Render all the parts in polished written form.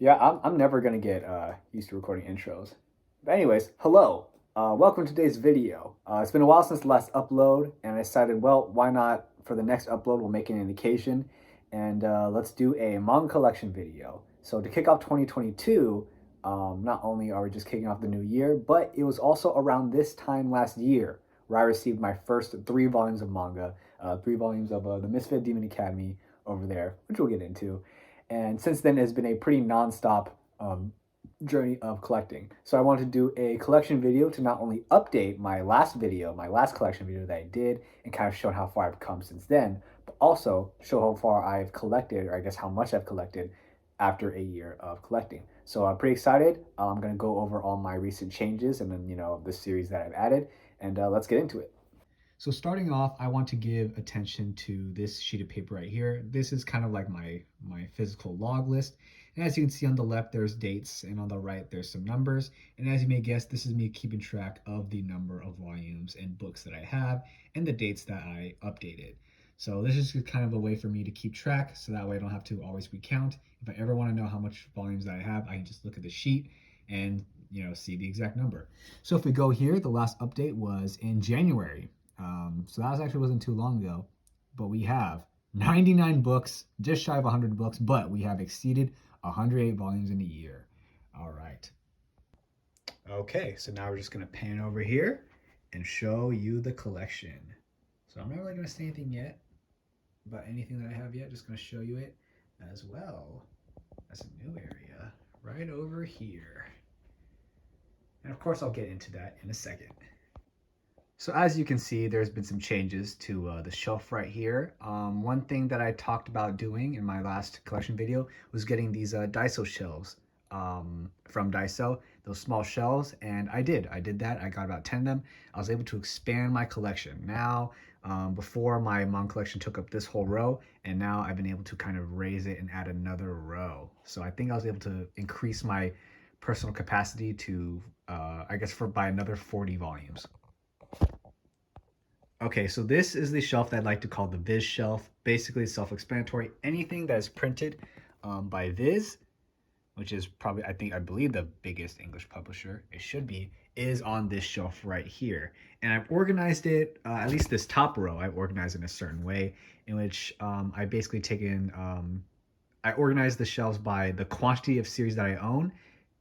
Yeah, I'm never gonna get used to recording intros. But anyways, hello. Welcome to today's video. It's been a while since the last upload, and I decided, well, why not for the next upload, we'll make an indication, and let's do a manga collection video. So to kick off 2022, not only are we just kicking off the new year, but it was also around this time last year where I received my first 3 volumes of manga, 3 volumes of the Misfit Demon Academy over there, which we'll get into. And since then, it's been a pretty nonstop journey of collecting. So I wanted to do a collection video to not only update my last video, my last collection video that I did, and kind of show how far I've come since then, but also show how far I've collected, or I guess how much I've collected after a year of collecting. So I'm pretty excited. I'm going to go over all my recent changes and then, the series that I've added, and let's get into it. So starting off, I want to give attention to this sheet of paper right here. This is kind of like my physical log list. And as you can see on the left, there's dates, and on the right, there's some numbers. And as you may guess, this is me keeping track of the number of volumes and books that I have and the dates that I updated. So this is just kind of a way for me to keep track, so that way I don't have to always recount. If I ever want to know how much volumes that I have, I can just look at the sheet and see the exact number. So if we go here, the last update was in January. So that actually wasn't too long ago, but we have 99 books, just shy of 100 books, but we have exceeded 108 volumes in a year. All right. Okay, so now we're just going to pan over here and show you the collection. So I'm not really going to say anything yet about anything that I have yet, just going to show you it as well as a new area right over here. And of course, I'll get into that in a second. So as you can see, there's been some changes to the shelf right here. One thing that I talked about doing in my last collection video was getting these Daiso shelves from Daiso, those small shelves, and I did that. I got about 10 of them. I was able to expand my collection. Now, before my manga collection took up this whole row, and now I've been able to kind of raise it and add another row. So I think I was able to increase my personal capacity to, I guess, by another 40 volumes. Okay, so this is the shelf that I like to call the Viz shelf. Basically, self-explanatory. Anything that is printed by Viz, which is probably, I believe the biggest English publisher, it should be, is on this shelf right here. And I've organized it, at least this top row, I've organized in a certain way, in which I basically I organize the shelves by the quantity of series that I own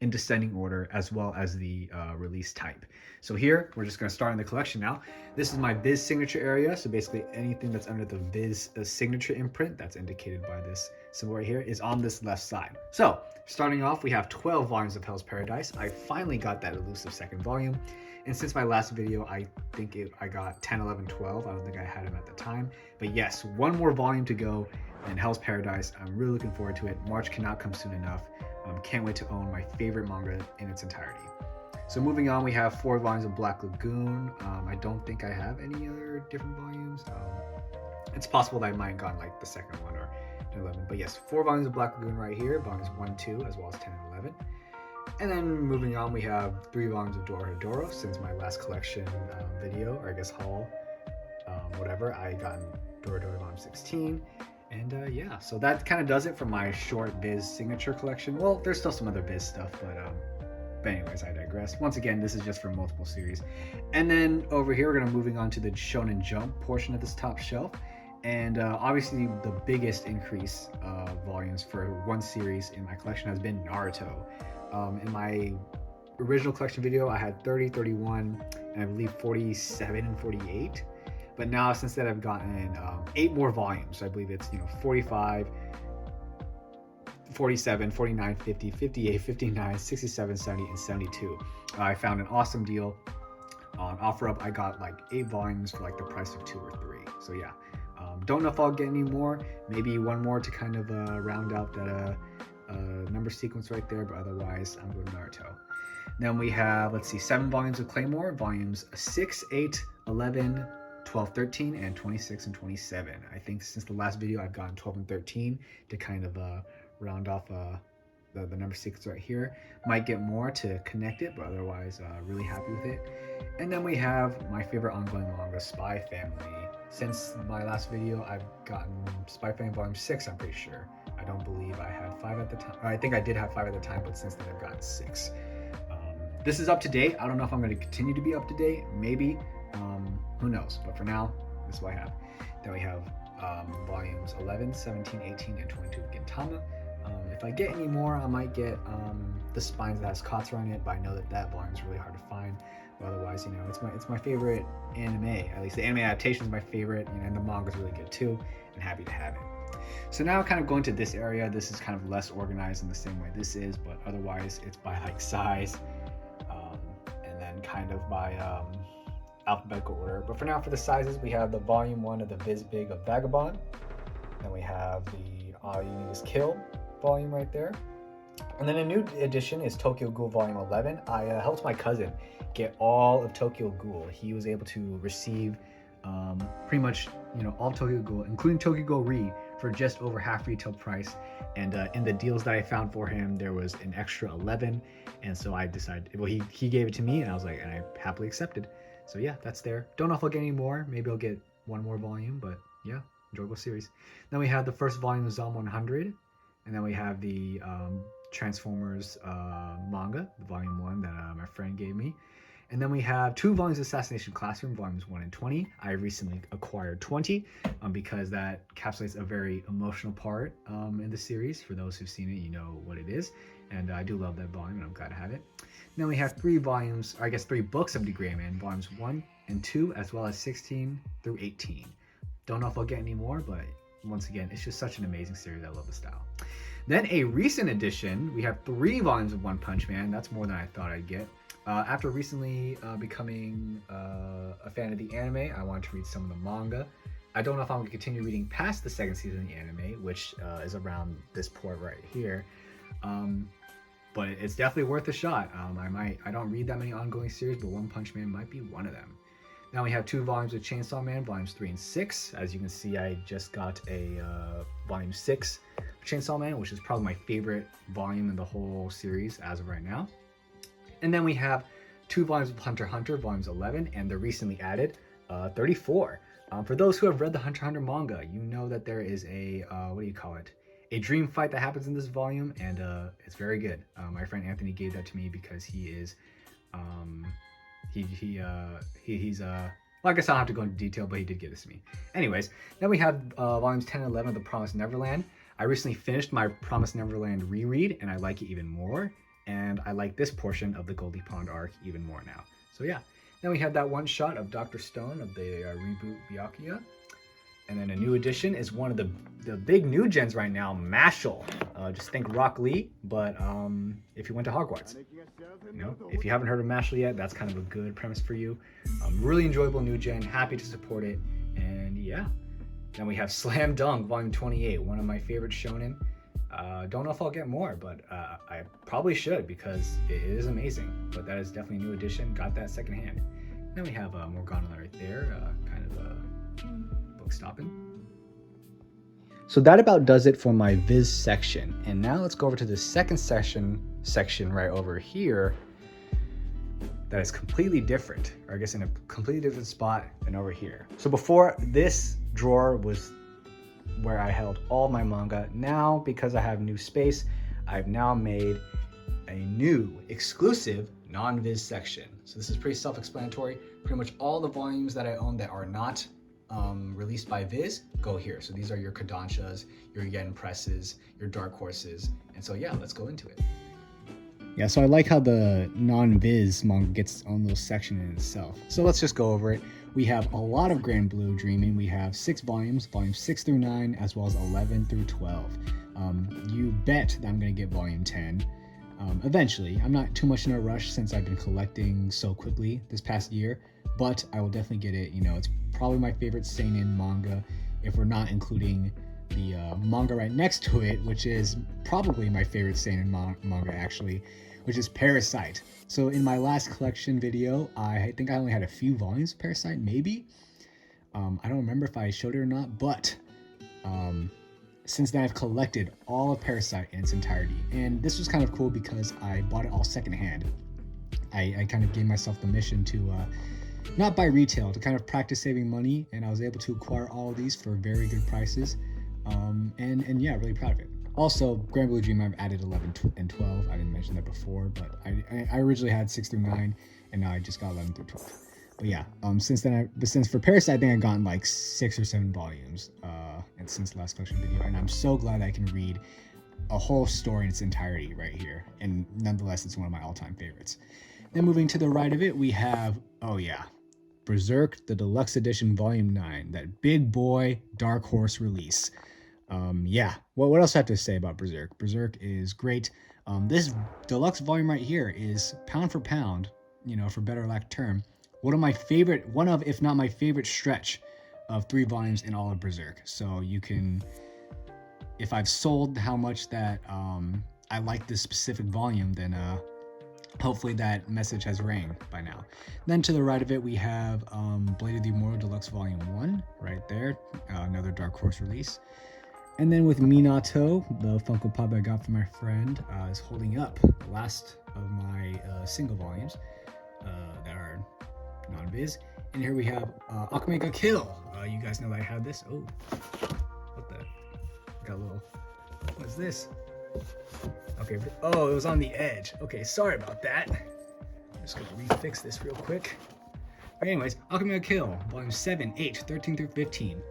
in descending order, as well as the release type. So here, we're just gonna start in the collection now. This is my Viz signature area. So basically anything that's under the Viz signature imprint that's indicated by this symbol right here is on this left side. So starting off, we have 12 volumes of Hell's Paradise. I finally got that elusive second volume. And since my last video, I got 10, 11, 12. I don't think I had them at the time. But yes, one more volume to go in Hell's Paradise. I'm really looking forward to it. March cannot come soon enough. Can't wait to own my favorite manga in its entirety. So moving on, we have 4 volumes of Black Lagoon. I don't think I have any other different volumes. It's possible that I might have gotten like the second one or 11. But yes, 4 volumes of Black Lagoon right here, volumes 1, 2, as well as 10 and 11. And then moving on, we have 3 volumes of Dorohedoro. Since my last collection video, or I guess haul, whatever, I got Dorohedoro volume 16. And yeah, so that kind of does it for my short Viz signature collection. Well, there's still some other Viz stuff, but anyways, I digress. Once again, this is just for multiple series. And then over here, we're moving on to the Shonen Jump portion of this top shelf. And obviously, the biggest increase of volumes for one series in my collection has been Naruto. In my original collection video, I had 30, 31, and I believe 47 and 48. But now, since that, I've gotten 8 more volumes. So I believe it's 45, 47, 49, 50, 58, 59, 67, 70, and 72. I found an awesome deal on OfferUp. I got like 8 volumes for like the price of 2 or 3. So yeah, don't know if I'll get any more. Maybe one more to kind of round out that number sequence right there. But otherwise, I'm going Naruto. Then we have, let's see, 7 volumes of Claymore, volumes 6, 8, 11, 12, 13, and 26 and 27. I think since the last video, I've gotten 12 and 13 to kind of round off the number sequence right here. Might get more to connect it, but otherwise, really happy with it. And then we have my favorite ongoing manga, Spy Family. Since my last video, I've gotten Spy Family Volume 6, I'm pretty sure. I don't believe I had 5 at the time. I think I did have 5 at the time, but since then I've gotten 6. This is up to date. I don't know if I'm going to continue to be up to date. Maybe. Who knows? But for now, this is what I have. Then we have volumes 11, 17, 18, and 22 of Gintama. If I get any more, I might get the Spines that has Katsu on it, but I know that that volume is really hard to find. But otherwise, you know, it's my favorite anime. At least the anime adaptation is my favorite, you know, and the manga is really good too. And happy to have it. So now kind of going to this area. This is kind of less organized in the same way this is, but otherwise it's by like size, and then kind of by alphabetical order. But for now, for the sizes, we have the volume 1 of the Viz Big of Vagabond. Then we have the All You Need Is Kill volume right there. And then a new edition is Tokyo Ghoul volume 11. I helped my cousin get all of Tokyo Ghoul. He was able to receive pretty much, you know, all Tokyo Ghoul, including Tokyo Ghoul Re, for just over half retail price. And in the deals that I found for him, there was an extra 11. And so I decided, well, he gave it to me, and I was like, and I happily accepted. So yeah, that's there. Don't know if I'll get any more. Maybe I'll get one more volume, but yeah, enjoyable series. Then we have the first volume of Zom 100. And then we have the Transformers manga, the volume 1 that my friend gave me. And then we have 2 volumes of Assassination Classroom, volumes 1 and 20. I recently acquired 20 because that encapsulates a very emotional part in the series. For those who've seen it, you know what it is. And I do love that volume, and I'm glad to have it. And then we have 3 volumes, or I guess 3 books of The Gray Man, volumes 1 and 2, as well as 16 through 18. Don't know if I'll get any more, but once again, it's just such an amazing series. I love the style. Then a recent addition, we have 3 volumes of One Punch Man. That's more than I thought I'd get. After recently becoming a fan of the anime, I wanted to read some of the manga. I don't know if I'm going to continue reading past the 2nd season of the anime, which is around this port right here. But it's definitely worth a shot. I don't read that many ongoing series, but One Punch Man might be one of them. Now we have 2 volumes of Chainsaw Man, volumes 3 and 6. As you can see, I just got a volume 6 of Chainsaw Man, which is probably my favorite volume in the whole series as of right now. And then we have 2 volumes of Hunter x Hunter, volumes 11, and the recently added 34. For those who have read the Hunter x Hunter manga, you know that there is a, what do you call it? A dream fight that happens in this volume, and it's very good. My friend Anthony gave that to me because he is, he's well, I guess I don't have to go into detail, but he did give this to me. Anyways, then we have volumes 10 and 11 of The Promised Neverland. I recently finished my Promised Neverland reread, and I like it even more. And I like this portion of the Goldie Pond arc even more now. So yeah. Then we have that one shot of Dr. Stone of the reboot Byakuya. And then a new addition is one of the big new gens right now, Mashal. Just think Rock Lee, but if you went to Hogwarts. You know, if you haven't heard of Mashal yet, that's kind of a good premise for you. Really enjoyable new gen, happy to support it, and yeah. Then we have Slam Dunk Volume 28, one of my favorite shonen. Don't know if I'll get more, but I probably should because it is amazing. But that is definitely a new addition. Got that secondhand. Then we have Morgana right there, kind of book stopping. So that about does it for my Viz section. And now let's go over to the second section right over here. That is completely different, or I guess in a completely different spot than over here. So before, this drawer was where I held all my manga. Now, because I have new space, I've now made a new exclusive non-Viz section. So this is pretty self-explanatory. Pretty much all the volumes that I own that are not released by Viz go here. So these are your Kodanshas, your Yen Presses, your Dark Horses. And so yeah, let's go into it. Yeah, so I like how the non-Viz manga gets its own little section in itself. So let's just go over it. We have a lot of Grand Blue Dreaming. We have 6 volumes, volumes 6 through 9, as well as 11 through 12. You bet that I'm going to get volume 10 eventually. I'm not too much in a rush since I've been collecting so quickly this past year, but I will definitely get it. You know, it's probably my favorite seinen manga, if we're not including the manga right next to it, which is probably my favorite seinen manga actually, which is Parasite. So in my last collection video, I think I only had a few volumes of Parasite, maybe. I don't remember if I showed it or not, but since then I've collected all of Parasite in its entirety. And this was kind of cool because I bought it all secondhand. I kind of gave myself the mission to not buy retail, to kind of practice saving money, and I was able to acquire all of these for very good prices. And yeah, really proud of it. Also, Grand Blue Dream, I've added 11 and 12. I didn't mention that before, but I originally had 6 through 9, and now I just got 11 through 12. But yeah, since for Parasite, I think I've gotten like 6 or 7 volumes, and since the last collection video, and I'm so glad I can read a whole story in its entirety right here, and nonetheless, it's one of my all-time favorites. Then moving to the right of it, we have, oh yeah, Berserk, the Deluxe Edition Volume 9, that big boy Dark Horse release. Yeah, well, what else do I have to say about Berserk? Berserk is great. This deluxe volume right here is pound for pound, for better lack of term, one of, if not my favorite stretch of 3 volumes in all of Berserk. So you can, if I've sold how much that I like this specific volume, then hopefully that message has rang by now. Then to the right of it, we have Blade of the Immortal Deluxe Volume 1, right there, another Dark Horse release. And then with Minato, the Funko Pop I got from my friend, is holding up the last of my single volumes that are non-viz. And here we have Akame ga Kill. You guys know that I have this. Oh, what the? Got a little. What is this? Okay. Oh, it was on the edge. Okay, sorry about that. I'm just gonna refix this real quick. Anyways, Akame ga Kill, Volume 7, 8, 13 through 15.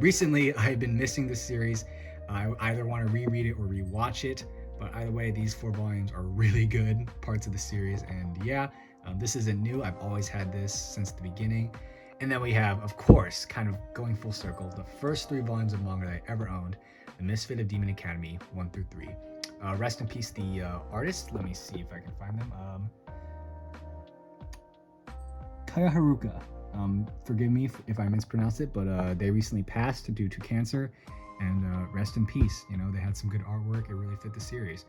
Recently, I've been missing this series. I either want to reread it or rewatch it, but either way, these 4 volumes are really good parts of the series, and yeah, this isn't new. I've always had this since the beginning. And then we have, of course, kind of going full circle, the first 3 volumes of manga that I ever owned, The Misfit of Demon Academy, 1 through 3. Rest in peace, the artist. Let me see if I can find them. Kaya Haruka. Forgive me if I mispronounce it, but they recently passed due to cancer, and rest in peace. They had some good artwork. It really fit the series.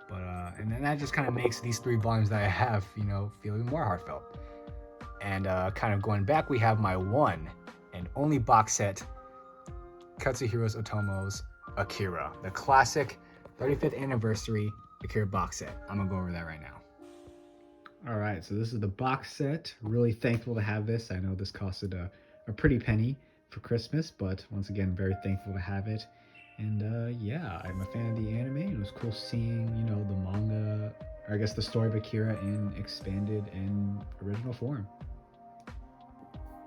But and then that just kind of makes these 3 volumes that I have, feel even more heartfelt. And kind of going back, we have my one and only box set, Katsuhiro Otomo's Akira, the classic 35th anniversary Akira box set. I'm gonna go over that right now. All right, so this is the box set. Really thankful to have this. I know this costed a pretty penny for Christmas, but once again, very thankful to have it. And yeah, I'm a fan of the anime. It was cool seeing, the manga, or I guess the story of Akira in expanded and original form.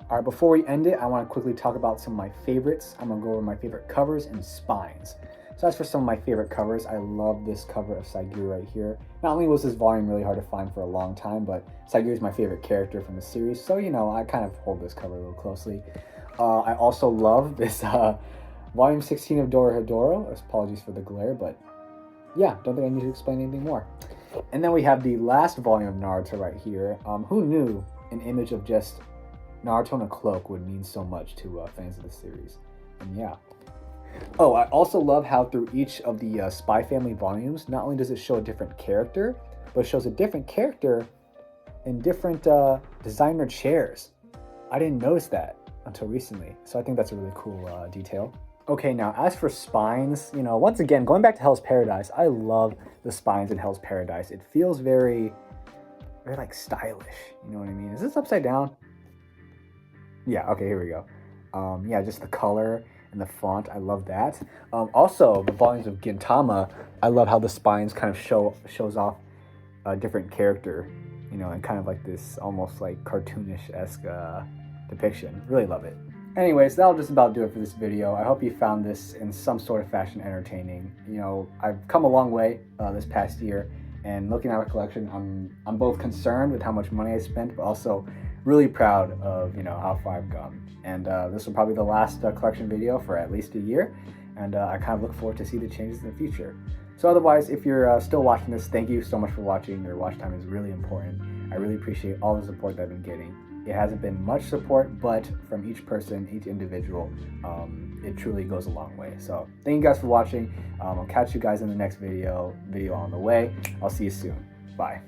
All right, before we end it, I want to quickly talk about some of my favorites. I'm going to go over my favorite covers and spines. So as for some of my favorite covers, I love this cover of Saiguru right here. Not only was this volume really hard to find for a long time, but Saiguru is my favorite character from the series. So, I kind of hold this cover a little closely. I also love this volume 16 of Dorohedoro. Apologies for the glare, but yeah, don't think I need to explain anything more. And then we have the last volume of Naruto right here. Who knew an image of just Naruto in a cloak would mean so much to fans of the series? And yeah. Oh, I also love how through each of the Spy Family volumes, not only does it show a different character, but it shows a different character in different designer chairs. I didn't notice that until recently, so I think that's a really cool detail. Okay, now as for spines, once again, going back to Hell's Paradise, I love the spines in Hell's Paradise. It feels very like stylish, you know what I mean? Is this upside down? Yeah, okay, here we go. Yeah, just the color and the font, I love that. Also, the volumes of Gintama, I love how the spines kind of shows off a different character, and kind of like this almost like cartoonish-esque depiction. Really love it. Anyways, that'll just about do it for this video. I hope you found this in some sort of fashion entertaining. I've come a long way this past year, and looking at my collection, I'm both concerned with how much money I spent, but also really proud of how far I've gone. And this will probably be the last collection video for at least a year, and I kind of look forward to see the changes in the future. So otherwise, if you're still watching this, thank you so much for watching. Your watch time is really important. I really appreciate all the support that I've been getting. It hasn't been much support, but from each person, each individual, it truly goes a long way. So thank you guys for watching. I'll catch you guys in the next video on the way. I'll see you soon. Bye.